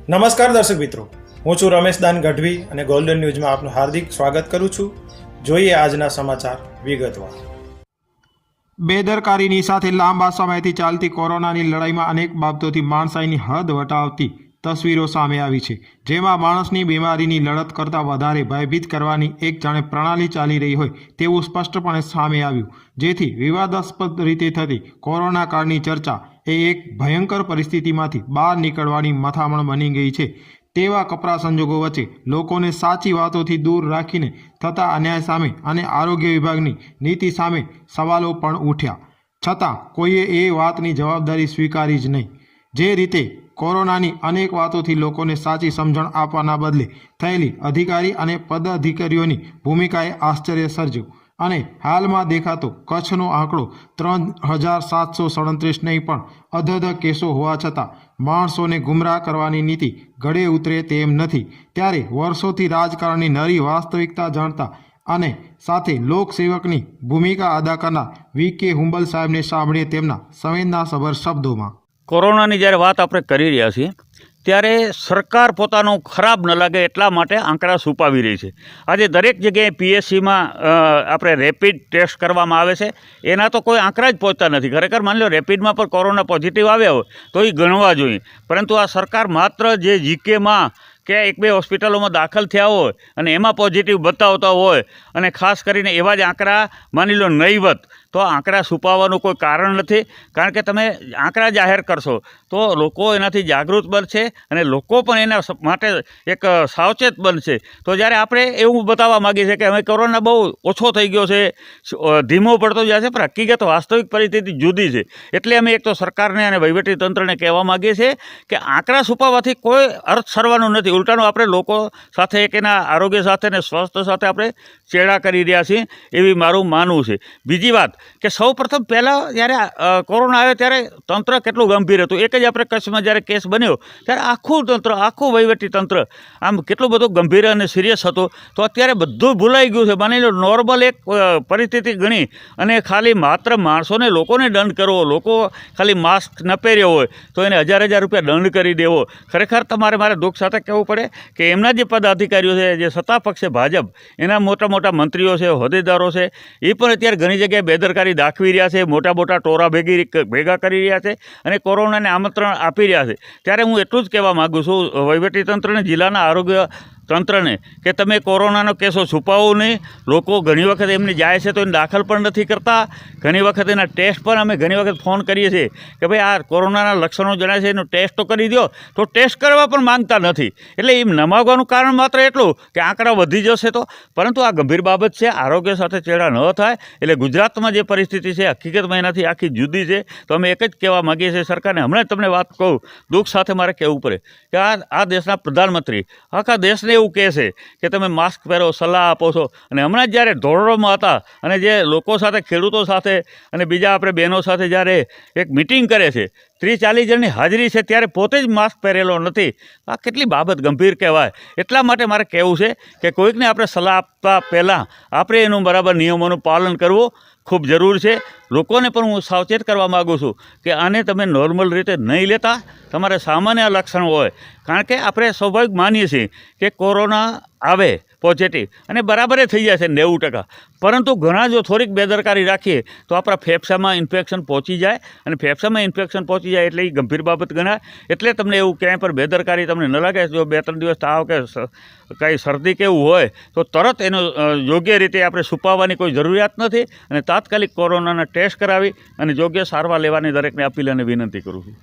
નમસ્કાર દર્શક મિત્રો, હું છું રમેશ દાન ગઢવી અને ગોલ્ડન ન્યૂઝમાં આપનું હાર્દિક સ્વાગત કરું છું. જોઈએ આજના સમાચાર વિગતવાર. બેદરકારીની સાથે લાંબા સમયથી ચાલતી કોરોનાની લડાઈમાં અનેક બાબતોથી માણસાઈની હદ વટાવતી તસવીરો સામે આવી છે, જેમાં માણસની બીમારીની લડત કરતાં વધારે ભયભીત કરવાની એક જાણે પ્રણાલી ચાલી રહી હોય તેવું સ્પષ્ટપણે સામે આવ્યું, જેથી વિવાદાસ્પદ રીતે થતી કોરોના કાળની ચર્ચા એ એક ભયંકર પરિસ્થિતિમાંથી બહાર નીકળવાની મથામણ બની ગઈ છે. તેવા કપરા સંજોગો વચ્ચે લોકોને સાચી વાતોથી દૂર રાખીને થતા અન્યાય સામે અને આરોગ્ય વિભાગની નીતિ સામે સવાલો પણ ઉઠ્યા, છતાં કોઈએ એ વાતની જવાબદારી સ્વીકારી જ નહીં. જે રીતે કોરોનાની અનેક વાતોથી લોકોને સાચી સમજણ આપવાના બદલે થયેલી અધિકારી અને પદાધિકારીઓની ભૂમિકાએ આશ્ચર્ય સર્જ્યું અને હાલમાં દેખાતો કચ્છનો આંકડો 3737 નહીં પણ અધધ કેસો હોવા છતાં માણસોને ગુમરાહ કરવાની નીતિ ગળે ઉતરે તેમ નથી. ત્યારે વર્ષોથી રાજકારણની નરી વાસ્તવિકતા જાણતા અને સાથે લોકસેવકની ભૂમિકા અદા કરનાર વી.કે. હુંબલ સાહેબને સાંભળીએ તેમના સંવેદનાસભર શબ્દોમાં. કોરોનાની જ્યારે વાત આપણે કરી રહ્યા છીએ ત્યારે સરકાર પોતાનું ખરાબ ન લાગે એટલા માટે આંકડા છુપાવી રહી છે. આજે દરેક જગ્યાએ પીએચસીમાં આપણે રેપિડ ટેસ્ટ કરવામાં આવે છે, એના તો કોઈ આંકડા જ પહોંચતા નથી. ખરેખર માની લો રેપિડમાં પણ કોરોના પોઝિટિવ આવ્યા હોય તો એ ગણવા જોઈએ, પરંતુ આ સરકાર માત્ર જે જીકેમાં કે એક બે હોસ્પિટલોમાં દાખલ થયા હોય અને એમાં પોઝિટિવ બતાવતા હોય અને ખાસ કરીને એવા જ આંકડા માની લો નહીવત, તો આંકડા છુપાવવાનું કોઈ કારણ નથી. કારણ કે તમે આંકડા જાહેર કરશો તો લોકો એનાથી જાગૃત બનશે અને લોકો પણ એના માટે એક સાવચેત બનશે. તો જ્યારે આપણે એવું બતાવવા માગીએ છીએ કે હવે કોરોના બહુ ઓછો થઈ ગયો છે, ધીમો પડતો જાય છે, પણ હકીકત વાસ્તવિક પરિસ્થિતિ જુદી છે. એટલે અમે એક તો સરકારને અને વહીવટીતંત્રને કહેવા માગીએ છીએ કે આંકડા છુપાવવાથી કોઈ અર્થ સરવાનું નથી. ઉલટાનું આપણે લોકો સાથે એક એના આરોગ્ય સાથે અને સ્વાસ્થ્ય સાથે આપણે ચેડા કરી રહ્યા છીએ, એવી મારું માનવું છે. બીજી વાત કે સૌ પ્રથમ પહેલાં જ્યારે કોરોના આવ્યો ત્યારે તંત્ર કેટલું ગંભીર હતું. એક જ આપણે કચ્છમાં જ્યારે કેસ બન્યો ત્યારે આખું તંત્ર, આખું વહીવટી તંત્ર આમ કેટલું બધું ગંભીર અને સિરિયસ હતું. તો અત્યારે બધું ભૂલાઈ ગયું છે. માની લો નોર્મલ એક પરિસ્થિતિ ગણી અને ખાલી માત્ર માણસોને, લોકોને દંડ કરવો, લોકો ખાલી માસ્ક ન પહેર્યો હોય તો એને 1000 રૂપિયા દંડ કરી દેવો. ખરેખર મારે દુઃખ સાથે કહેવું પડે કે એમના જે પદાધિકારીઓ છે, જે સત્તા પક્ષે ભાજપ, એના મોટા મોટા મંત્રીઓ છે, હોદ્દેદારો છે, એ પણ અત્યારે ઘણી જગ્યાએ બેદરકારી દાખવી રહ્યા છે, મોટા મોટા ટોરા ભેગા કરી રહ્યા છે અને કોરોનાને આમંત્રણ આપી રહ્યા છે. ત્યારે હું એટલું જ કહેવા માગું છું વહીવટીતંત્રને, જિલ્લાના આરોગ્ય તંત્રને કે તમે કોરોનાનો કેસો છુપાવો નહીં. લોકો ઘણી વખત એમને જાય છે તો એને દાખલ પણ નથી કરતા. ઘણી વખત એના ટેસ્ટ પણ અમે ઘણી વખત ફોન કરીએ છીએ કે ભાઈ આ કોરોનાના લક્ષણો જણાય છે, એનું ટેસ્ટ તો કરી દો, તો ટેસ્ટ કરવા પણ માંગતા નથી. એટલે એમ ન માગવાનું કારણ માત્ર એટલું કે આંકડા વધી જશે તો, પરંતુ આ ગંભીર બાબત છે, આરોગ્ય સાથે ચેડા ન થાય. એટલે ગુજરાતમાં જે પરિસ્થિતિ છે હકીકતમાં એનાથી આખી જુદી છે. તો અમે એક જ કહેવા માગીએ છીએ સરકારને. હમણાં તમને વાત કહું, દુઃખ સાથે મારે કહેવું પડે કે આ દેશના પ્રધાનમંત્રી આખા દેશને એવું કહે છે કે તમે માસ્ક પહેરો, સલાહ આપો છો. અને હમણાં જ જ્યારે ધોરડોમાં હતા અને જે લોકો સાથે, ખેડૂતો સાથે અને બીજા આપણે બહેનો સાથે જ્યારે એક મિટિંગ કરે છે, 30-40 જણની હાજરી છે, ત્યારે પોતે જ માસ્ક પહેરેલો નથી. આ કેટલી બાબત ગંભીર કહેવાય. એટલા માટે મારે કહેવું છે કે કોઈકને આપણે સલાહ આપતા પહેલાં આપણે એનું બરાબર નિયમોનું પાલન કરવું ખૂબ જરૂર છે. લોકોને પણ હું સાવચેત કરવા માગું છું કે આને તમે નોર્મલ રીતે નહીં લેતા. તમારે સામાન્ય લક્ષણ હોય, કારણ કે આપણે સ્વાભાવિક માનીએ છીએ કે કોરોના આવે પોઝિટિવ અને બરાબર થઈ જાય છે 90%, પરંતુ ઘણા જો થોડીક બેદરકારી રાખીએ તો આપણા ફેફસામાં ઇન્ફેક્શન પહોંચી જાય અને ફેફસામાં ઇન્ફેક્શન પહોંચી જાય એટલે એ ગંભીર બાબત ગણાય. એટલે તમને એવું ક્યાંય પર બેદરકારી તમને ન લાગે. જો 2-3 દિવસ તાવ કે કાંઈ શરદી કે એવું હોય તો તરત એનો યોગ્ય રીતે આપણે છુપાવવાની કોઈ જરૂરિયાત નથી અને તાત્કાલિક કોરોનાના ટેસ્ટ કરાવી અને યોગ્ય સારવાર લેવાની દરેકને અપીલ અને વિનંતી કરું છું.